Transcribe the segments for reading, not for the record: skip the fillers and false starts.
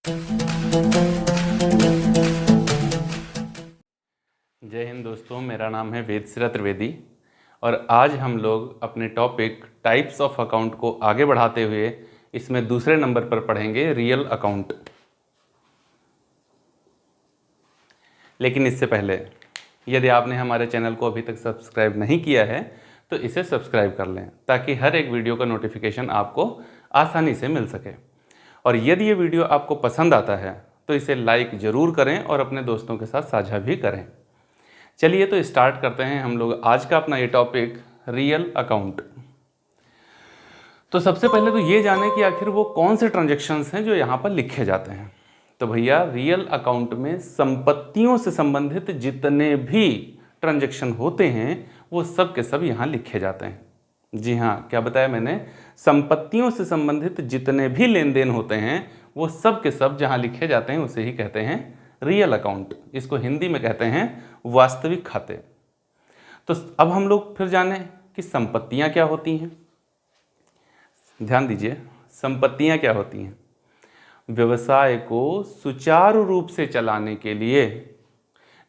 जय हिंद दोस्तों, मेरा नाम है वेदश्री त्रिवेदी और आज हम लोग अपने टॉपिक टाइप्स ऑफ अकाउंट को आगे बढ़ाते हुए इसमें दूसरे नंबर पर पढ़ेंगे रियल अकाउंट। लेकिन इससे पहले यदि आपने हमारे चैनल को अभी तक सब्सक्राइब नहीं किया है तो इसे सब्सक्राइब कर लें ताकि हर एक वीडियो का नोटिफिकेशन आपको आसानी से मिल सके। और यदि ये वीडियो आपको पसंद आता है तो इसे लाइक ज़रूर करें और अपने दोस्तों के साथ साझा भी करें। चलिए तो स्टार्ट करते हैं हम लोग आज का अपना ये टॉपिक रियल अकाउंट। तो सबसे पहले तो ये जाने कि आखिर वो कौन से ट्रांजैक्शंस हैं जो यहाँ पर लिखे जाते हैं। तो भैया रियल अकाउंट में संपत्तियों से संबंधित जितने भी ट्रांजैक्शन होते हैं वो सब के सब यहाँ लिखे जाते हैं। जी हाँ, क्या बताया मैंने, संपत्तियों से संबंधित जितने भी लेन देन होते हैं वो सब के सब जहाँ लिखे जाते हैं उसे ही कहते हैं रियल अकाउंट। इसको हिंदी में कहते हैं वास्तविक खाते। तो अब हम लोग फिर जाने कि संपत्तियां क्या होती हैं। ध्यान दीजिए, संपत्तियां क्या होती हैं। व्यवसाय को सुचारू रूप से चलाने के लिए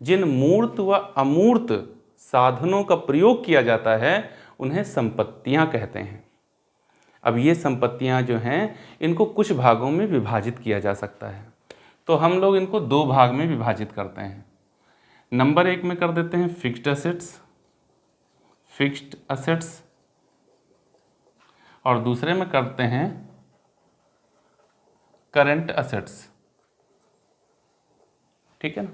जिन मूर्त व अमूर्त साधनों का प्रयोग किया जाता है उन्हें संपत्तियां कहते हैं। अब ये संपत्तियां जो हैं इनको कुछ भागों में विभाजित किया जा सकता है। तो हम लोग इनको दो भाग में विभाजित करते हैं। नंबर एक में कर देते हैं फिक्स्ड असेट्स और दूसरे में करते हैं करंट असेट्स। ठीक है ना।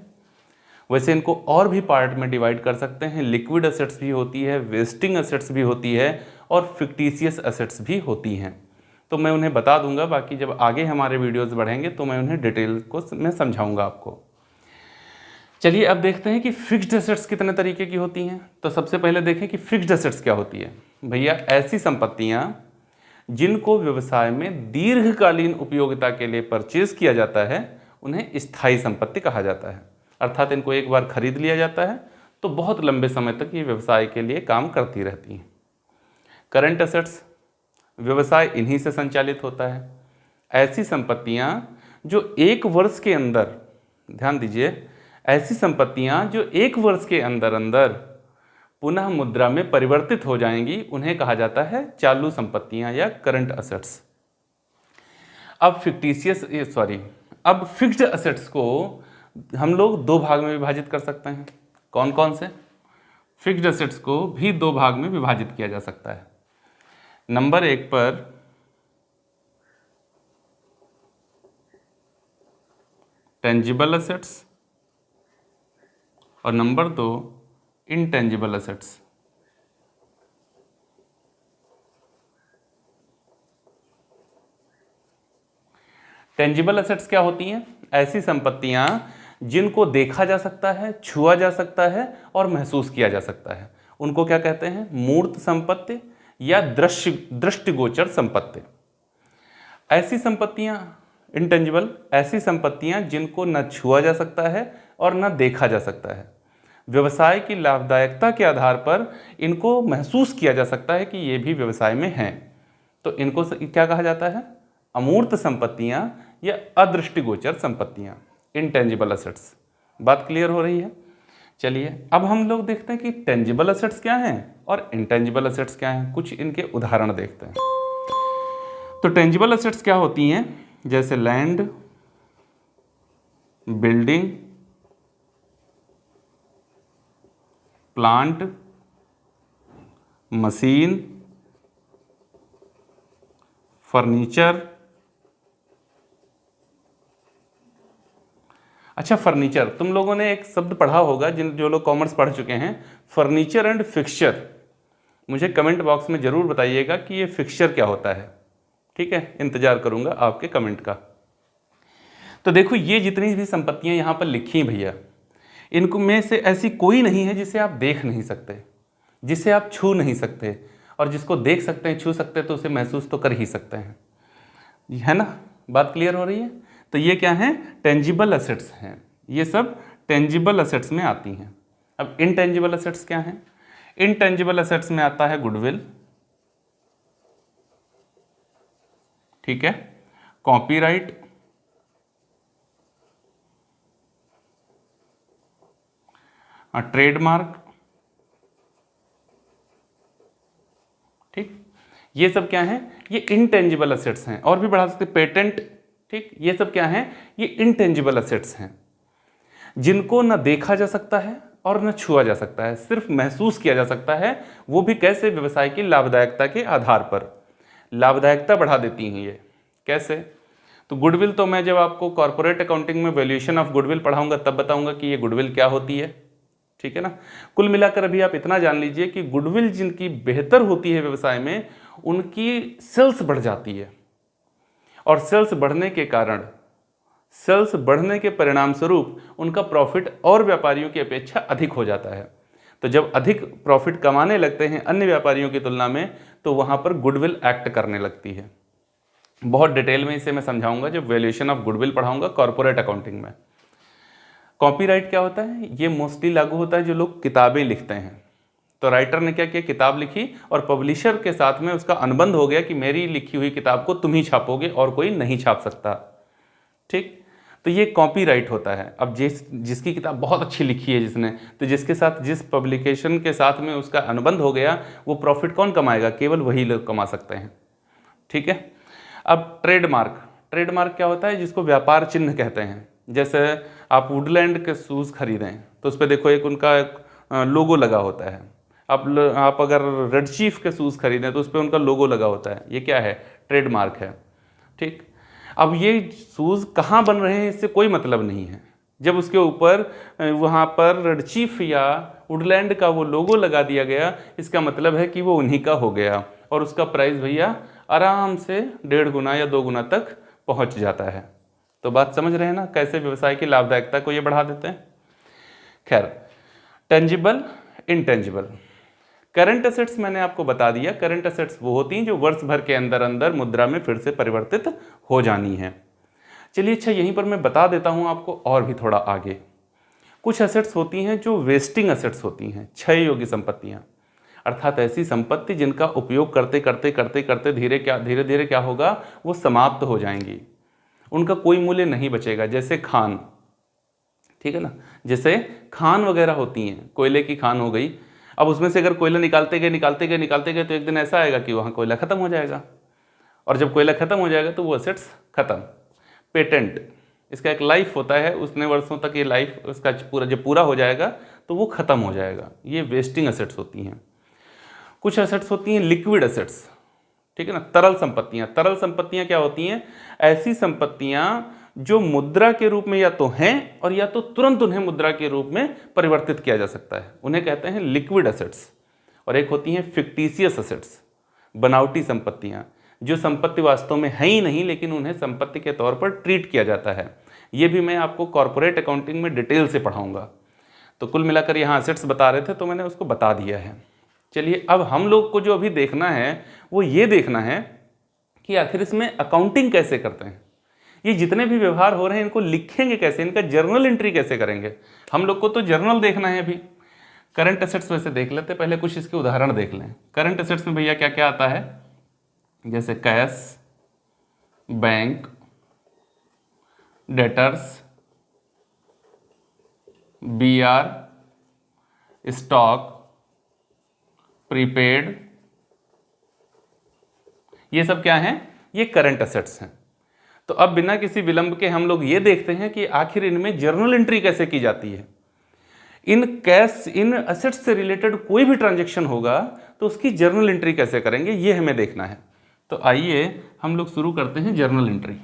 वैसे इनको और भी पार्ट में डिवाइड कर सकते हैं। लिक्विड असेट्स भी होती है, वेस्टिंग असेट्स भी होती है और फिक्टिशियस असेट्स भी होती हैं। तो मैं उन्हें बता दूंगा, बाकी जब आगे हमारे वीडियोस बढ़ेंगे तो मैं उन्हें डिटेल को मैं समझाऊंगा आपको। चलिए अब देखते हैं कि फिक्स्ड असेट्स कितने तरीके की होती हैं। तो सबसे पहले देखें कि फिक्स्ड असेट्स क्या होती है। भैया ऐसी संपत्तियां जिनको व्यवसाय में दीर्घकालीन उपयोगिता के लिए परचेज किया जाता है उन्हें स्थायी संपत्ति कहा जाता है। अर्थात इनको एक बार खरीद लिया जाता है तो बहुत लंबे समय तक ये व्यवसाय के लिए काम करती रहती हैं। करंट असेट्स, व्यवसाय इन्हीं से संचालित होता है। ऐसी संपत्तियां जो एक वर्ष के अंदर, ध्यान दीजिए, ऐसी संपत्तियां जो एक वर्ष के अंदर अंदर पुनः मुद्रा में परिवर्तित हो जाएंगी उन्हें कहा जाता है चालू संपत्तियां या करंट असेट्स। अब फिक्स्ड असेट्स को हम लोग दो भाग में विभाजित कर सकते हैं। कौन कौन से? फिक्स्ड असेट्स को भी दो भाग में विभाजित किया जा सकता है। नंबर एक पर टेंजिबल असेट्स और नंबर दो इंटेंजिबल असेट्स। टेंजिबल असेट्स क्या होती हैं? ऐसी संपत्तियां जिनको देखा जा सकता है, छुआ जा सकता है और महसूस किया जा सकता है, उनको क्या कहते हैं? मूर्त संपत्ति या दृष्टिगोचर संपत्ति। ऐसी संपत्तियां इंटेंजिबल, ऐसी संपत्तियां जिनको न छुआ जा सकता है और न देखा जा सकता है। व्यवसाय की लाभदायकता के आधार पर इनको महसूस किया जा सकता है कि ये भी व्यवसाय में हैं, तो इनको क्या कहा जाता है? अमूर्त संपत्तियां या अदृष्टिगोचर संपत्तियां, इंटेंजिबल असेट्स। बात क्लियर हो रही है? चलिए अब हम लोग देखते हैं कि टेंजिबल असेट्स क्या हैं और इंटेंजिबल असेट्स क्या हैं। कुछ इनके उदाहरण देखते हैं। तो टेंजिबल असेट्स क्या होती हैं? जैसे land, building, plant, machine, furniture. अच्छा, फर्नीचर, तुम लोगों ने एक शब्द पढ़ा होगा, जो लोग कॉमर्स पढ़ चुके हैं, फर्नीचर एंड फिक्सचर। मुझे कमेंट बॉक्स में ज़रूर बताइएगा कि ये फिक्सचर क्या होता है। ठीक है, इंतजार करूंगा आपके कमेंट का। तो देखो, ये जितनी भी संपत्तियां यहाँ पर लिखी भैया, इनको में से ऐसी कोई नहीं है जिसे आप देख नहीं सकते, जिसे आप छू नहीं सकते, और जिसको देख सकते हैं, छू सकते हैं तो उसे महसूस तो कर ही सकते हैं, है ना। बात क्लियर हो रही है? तो ये क्या है? टेंजिबल असेट्स हैं। ये सब टेंजिबल असेट्स में आती हैं। अब इनटेंजिबल असेट्स क्या हैं? इनटेंजिबल असेट्स में आता है गुडविल, ठीक है, कॉपीराइट, ट्रेडमार्क, ठीक, ये सब क्या है, ये इनटेंजिबल असेट्स हैं। और भी बढ़ा सकते पेटेंट, ठीक, ये सब क्या है, ये इनटेंजिबल असेट्स हैं जिनको न देखा जा सकता है और न छुआ जा सकता है, सिर्फ महसूस किया जा सकता है। वो भी कैसे, व्यवसाय की लाभदायकता के आधार पर। लाभदायकता बढ़ा देती हैं ये, कैसे? तो गुडविल तो मैं जब आपको कॉर्पोरेट अकाउंटिंग में वैल्यूएशन ऑफ गुडविल पढ़ाऊंगा तब बताऊंगा कि ये गुडविल क्या होती है, ठीक है ना। कुल मिलाकर अभी आप इतना जान लीजिए कि गुडविल जिनकी बेहतर होती है व्यवसाय में, उनकी सेल्स बढ़ जाती है, और सेल्स बढ़ने के कारण, सेल्स बढ़ने के परिणाम स्वरूप उनका प्रॉफिट और व्यापारियों की अपेक्षा अधिक हो जाता है। तो जब अधिक प्रॉफिट कमाने लगते हैं अन्य व्यापारियों की तुलना में, तो वहां पर गुडविल एक्ट करने लगती है। बहुत डिटेल में इसे मैं समझाऊंगा जब वैल्यूएशन ऑफ गुडविल पढ़ाऊंगा कॉर्पोरेट अकाउंटिंग में। कॉपीराइट क्या होता है? ये मोस्टली लागू होता है जो लोग किताबें लिखते हैं। तो राइटर ने क्या किया, किताब लिखी और पब्लिशर के साथ में उसका अनुबंध हो गया कि मेरी लिखी हुई किताब को तुम ही छापोगे और कोई नहीं छाप सकता, ठीक। तो ये कॉपीराइट होता है। अब जिसकी किताब बहुत अच्छी लिखी है जिसने, तो जिसके साथ, जिस पब्लिकेशन के साथ में उसका अनुबंध हो गया, वो प्रॉफिट कौन कमाएगा? केवल वही लोग कमा सकते हैं, ठीक है। अब ट्रेडमार्क, ट्रेडमार्क क्या होता है? जिसको व्यापार चिन्ह कहते हैं। जैसे आप वुडलैंड के शूज़ खरीदें तो उस पर देखो एक उनका लोगो लगा होता है। आप अगर रेड चीफ के शूज़ खरीदें तो उस पर उनका लोगो लगा होता है। ये क्या है? ट्रेडमार्क है, ठीक। अब ये शूज़ कहाँ बन रहे हैं इससे कोई मतलब नहीं है। जब उसके ऊपर वहाँ पर रेड चीफ या वुडलैंड का वो लोगो लगा दिया गया, इसका मतलब है कि वो उन्हीं का हो गया, और उसका प्राइस भैया आराम से 1.5 गुना या 2 गुना तक पहुँच जाता है। तो बात समझ रहे हैं ना, कैसे व्यवसाय की लाभदायकता को ये बढ़ा देते हैं। खैर, टेंजिबल, इनटेंजिबल। करंट एसेट्स मैंने आपको बता दिया। करंट एसेट्स वो होती हैं जो वर्ष भर के अंदर अंदर मुद्रा में फिर से परिवर्तित हो जानी है। चलिए, अच्छा, यहीं पर मैं बता देता हूं आपको और भी थोड़ा आगे। कुछ एसेट्स होती हैं जो वेस्टिंग एसेट्स होती हैं, क्षय योग्य संपत्तियां, अर्थात ऐसी संपत्ति जिनका उपयोग करते करते करते करते धीरे धीरे क्या होगा, वो समाप्त हो जाएंगी, उनका कोई मूल्य नहीं बचेगा। जैसे खान, ठीक है ना, जैसे खान वगैरह होती हैं, कोयले की खान हो गई। अब उसमें से अगर कोयला निकालते गए तो एक दिन ऐसा आएगा कि वहाँ कोयला खत्म हो जाएगा, और जब कोयला खत्म हो जाएगा तो वो असेट्स खत्म। पेटेंट, इसका एक लाइफ होता है, उतने वर्षों तक ये लाइफ उसका जब पूरा हो जाएगा तो वो खत्म हो जाएगा। ये वेस्टिंग असेट्स होती हैं। कुछ असेट्स होती हैं लिक्विड असेट्स, ठीक है ना, तरल संपत्तियां। तरल संपत्तियां क्या होती हैं? ऐसी संपत्तियां जो मुद्रा के रूप में या तो हैं और या तो तुरंत उन्हें मुद्रा के रूप में परिवर्तित किया जा सकता है, उन्हें कहते हैं लिक्विड असेट्स। और एक होती हैं फिक्टिशियस असेट्स, बनावटी संपत्तियां, जो संपत्ति वास्तव में है ही नहीं लेकिन उन्हें संपत्ति के तौर पर ट्रीट किया जाता है। ये भी मैं आपको कॉर्पोरेट अकाउंटिंग में डिटेल से पढ़ाऊंगा। तो कुल मिलाकर यहाँ असेट्स बता रहे थे तो मैंने उसको बता दिया है। चलिए, अब हम लोग को जो अभी देखना है वो ये देखना है कि आखिर इसमें अकाउंटिंग कैसे करते हैं। ये जितने भी व्यवहार हो रहे हैं इनको लिखेंगे कैसे, इनका जर्नल एंट्री कैसे करेंगे। हम लोग को तो जर्नल देखना है। अभी करंट एसेट्स वैसे देख लेते, पहले कुछ इसके उदाहरण देख लें। करंट एसेट्स में भैया क्या क्या आता है? जैसे cash, bank, debtors, BR, stock, prepaid, ये सब क्या हैं? ये करंट एसेट्स हैं। तो अब बिना किसी विलंब के हम लोग ये देखते हैं कि आखिर इनमें जर्नल एंट्री कैसे की जाती है। इन एसेट्स से रिलेटेड कोई भी ट्रांजैक्शन होगा तो उसकी जर्नल एंट्री कैसे करेंगे, ये हमें देखना है। तो आइए हम लोग शुरू करते हैं जर्नल एंट्री।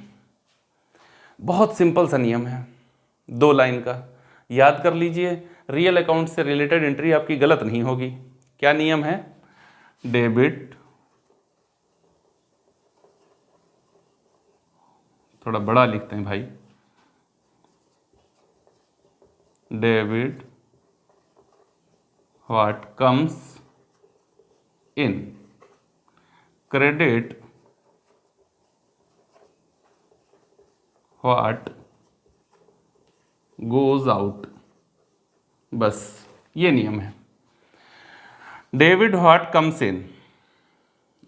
बहुत सिंपल सा नियम है, 2 लाइन का, याद कर लीजिए। रियल अकाउंट से रिलेटेड एंट्री आपकी गलत नहीं होगी। क्या नियम है? डेबिट, थोड़ा बड़ा लिखते हैं भाई, debit what comes in, credit what goes out. बस ये नियम है। डेबिट व्हाट कम्स इन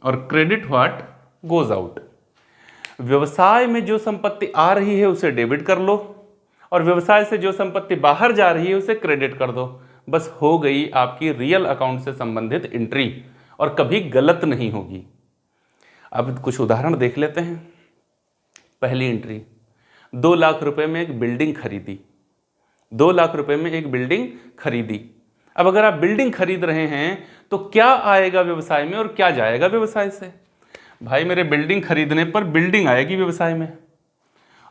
और क्रेडिट व्हाट गोज आउट। व्यवसाय में जो संपत्ति आ रही है उसे डेबिट कर लो और व्यवसाय से जो संपत्ति बाहर जा रही है उसे क्रेडिट कर दो। बस हो गई आपकी रियल अकाउंट से संबंधित एंट्री और कभी गलत नहीं होगी। अब कुछ उदाहरण देख लेते हैं। पहली एंट्री, 2 लाख रुपए में एक बिल्डिंग खरीदी। 2 लाख रुपए में एक बिल्डिंग खरीदी। अब अगर आप बिल्डिंग खरीद रहे हैं तो क्या आएगा व्यवसाय में और क्या जाएगा व्यवसाय से? भाई मेरे बिल्डिंग खरीदने पर बिल्डिंग आएगी व्यवसाय में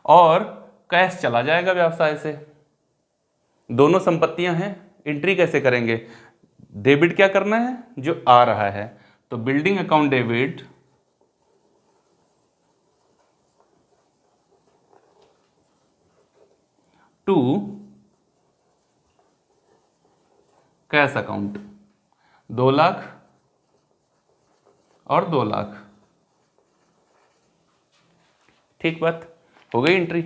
और कैश चला जाएगा व्यवसाय से। दोनों संपत्तियां हैं, एंट्री कैसे करेंगे? डेबिट क्या करना है? जो आ रहा है, तो building account debit to cash account, 2 lakh और 2 लाख। ठीक बात, हो गई एंट्री।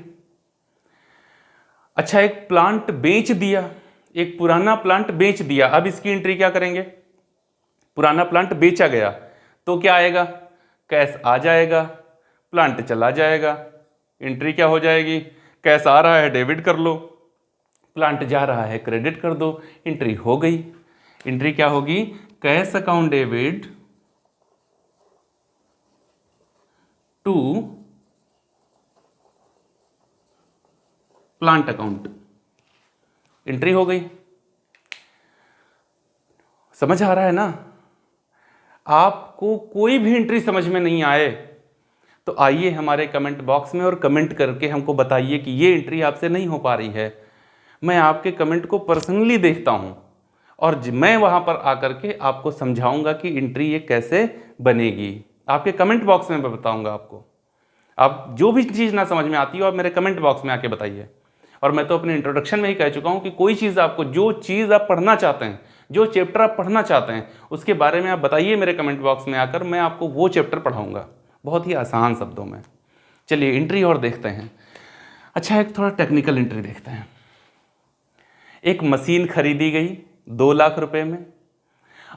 अच्छा, एक प्लांट बेच दिया, एक पुराना प्लांट बेच दिया। अब इसकी एंट्री क्या करेंगे? पुराना प्लांट बेचा गया तो क्या आएगा? कैश आ जाएगा, प्लांट चला जाएगा, एंट्री क्या हो जाएगी? कैश आ रहा है डेबिट कर लो, प्लांट जा रहा है क्रेडिट कर दो, एंट्री हो गई। एंट्री क्या होगी? Cash account debit to plant account, entry हो गई। समझ आ रहा है ना? आपको कोई भी एंट्री समझ में नहीं आए तो आइए हमारे कमेंट बॉक्स में और कमेंट करके हमको बताइए कि ये एंट्री आपसे नहीं हो पा रही है। मैं आपके कमेंट को पर्सनली देखता हूं और मैं वहां पर आकर के आपको समझाऊंगा कि एंट्री ये कैसे बनेगी। आपके कमेंट बॉक्स में मैं बताऊंगा आपको। आप जो भी चीज़ ना समझ में आती हो आप मेरे कमेंट बॉक्स में आके बताइए। और मैं तो अपने इंट्रोडक्शन में ही कह चुका हूं कि कोई चीज़ आपको, जो चीज़ आप पढ़ना चाहते हैं, जो चैप्टर आप पढ़ना चाहते हैं, उसके बारे में आप बताइए मेरे कमेंट बॉक्स में आकर, मैं आपको वो चैप्टर पढ़ाऊंगा बहुत ही आसान शब्दों में। चलिए एंट्री और देखते हैं। अच्छा, एक थोड़ा टेक्निकल एंट्री देखते हैं। एक मशीन खरीदी गई 2 लाख रुपए में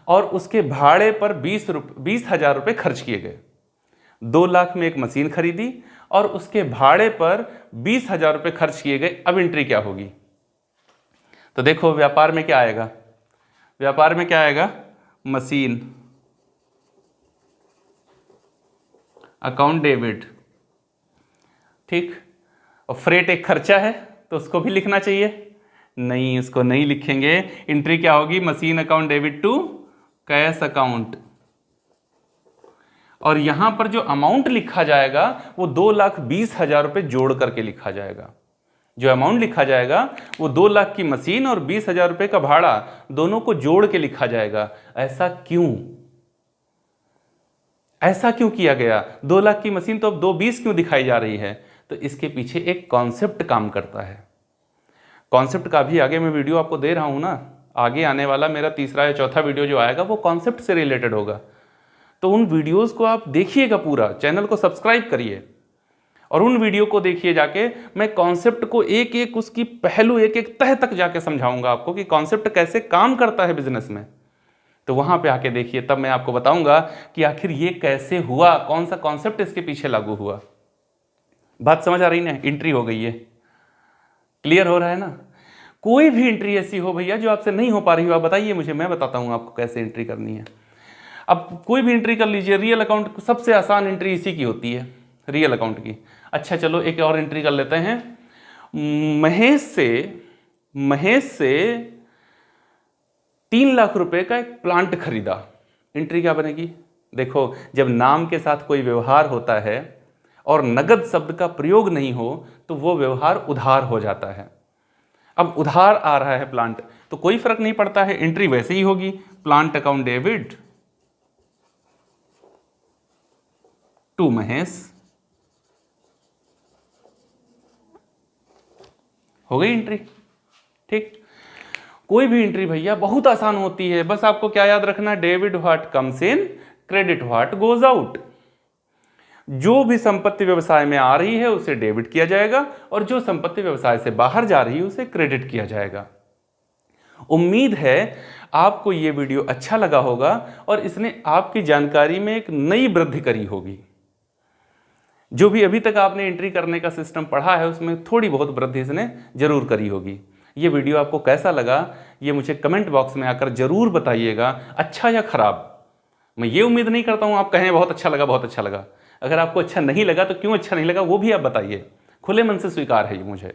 और उसके भाड़े पर 20,000 रुपये खर्च किए गए। 2 लाख में एक मशीन खरीदी और उसके भाड़े पर 20,000 रुपये खर्च किए गए। अब एंट्री क्या होगी? तो देखो व्यापार में क्या आएगा? व्यापार में क्या आएगा? मशीन अकाउंट डेबिट, ठीक। और फ्रेट एक खर्चा है तो उसको भी लिखना चाहिए, नहीं उसको नहीं लिखेंगे। एंट्री क्या होगी? Machine account debit to cash account. और यहां पर जो अमाउंट लिखा जाएगा वो 2,20,000 रुपये जोड़ करके लिखा जाएगा। जो अमाउंट लिखा जाएगा वो 2 लाख की मशीन और 20,000 रुपये का भाड़ा, दोनों को जोड़ के लिखा जाएगा। ऐसा क्यों? ऐसा क्यों किया गया? 2 लाख की मशीन तो अब 2,20 क्यों दिखाई जा रही है? तो इसके पीछे एक कॉन्सेप्ट काम करता है। कॉन्सेप्ट का भी आगे मैं वीडियो आपको दे रहा हूं ना, आगे आने वाला मेरा तीसरा या चौथा वीडियो जो आएगा वो कॉन्सेप्ट से रिलेटेड होगा। तो उन वीडियोस को आप देखिएगा, पूरा चैनल को सब्सक्राइब करिए और उन वीडियो को देखिए जाके। मैं कॉन्सेप्ट को एक एक उसकी पहलू, एक एक तह तक जाके समझाऊंगा आपको कि कॉन्सेप्ट कैसे काम करता है बिजनेस में। तो वहां पे आके देखिए, तब मैं आपको बताऊंगा कि आखिर ये कैसे हुआ, कौन सा कॉन्सेप्ट इसके पीछे लागू हुआ। बात समझ आ रही ना? एंट्री हो गई है, क्लियर हो रहा है ना? कोई भी एंट्री ऐसी हो भैया जो आपसे नहीं हो पा रही हो, आप बताइए मुझे, मैं बताता हूं आपको कैसे एंट्री करनी है। अब कोई भी एंट्री कर लीजिए। रियल अकाउंट सबसे आसान एंट्री इसी की होती है, रियल अकाउंट की। अच्छा चलो एक और एंट्री कर लेते हैं। महेश से 3 लाख रुपए का एक प्लांट खरीदा। एंट्री क्या बनेगी? देखो, जब नाम के साथ कोई व्यवहार होता है और नगद शब्द का प्रयोग नहीं हो तो वो व्यवहार उधार हो जाता है। अब उधार आ रहा है प्लांट, तो कोई फर्क नहीं पड़ता है, एंट्री वैसे ही होगी, plant account debit to Mahesh. हो गई एंट्री, ठीक। कोई भी एंट्री भैया बहुत आसान होती है, बस आपको क्या याद रखना है? Debit what comes in, credit what goes out. जो भी संपत्ति व्यवसाय में आ रही है उसे डेबिट किया जाएगा और जो संपत्ति व्यवसाय से बाहर जा रही है उसे क्रेडिट किया जाएगा। उम्मीद है आपको ये वीडियो अच्छा लगा होगा और इसने आपकी जानकारी में एक नई वृद्धि करी होगी। जो भी अभी तक आपने एंट्री करने का सिस्टम पढ़ा है उसमें थोड़ी बहुत वृद्धि इसने जरूर करी होगी। ये वीडियो आपको कैसा लगा ये मुझे कमेंट बॉक्स में आकर ज़रूर बताइएगा, अच्छा या ख़राब। मैं ये उम्मीद नहीं करता हूँ आप कहें बहुत अच्छा लगा, बहुत अच्छा लगा। अगर आपको अच्छा नहीं लगा तो क्यों अच्छा नहीं लगा वो भी आप बताइए, खुले मन से स्वीकार है ये मुझे,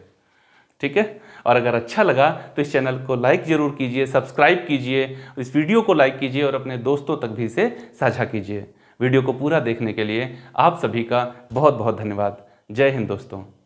ठीक है। और अगर अच्छा लगा तो इस चैनल को लाइक ज़रूर कीजिए, सब्सक्राइब कीजिए, इस वीडियो को लाइक कीजिए और अपने दोस्तों तक भी इसे साझा कीजिए। वीडियो को पूरा देखने के लिए आप सभी का बहुत बहुत धन्यवाद। जय हिंद दोस्तों।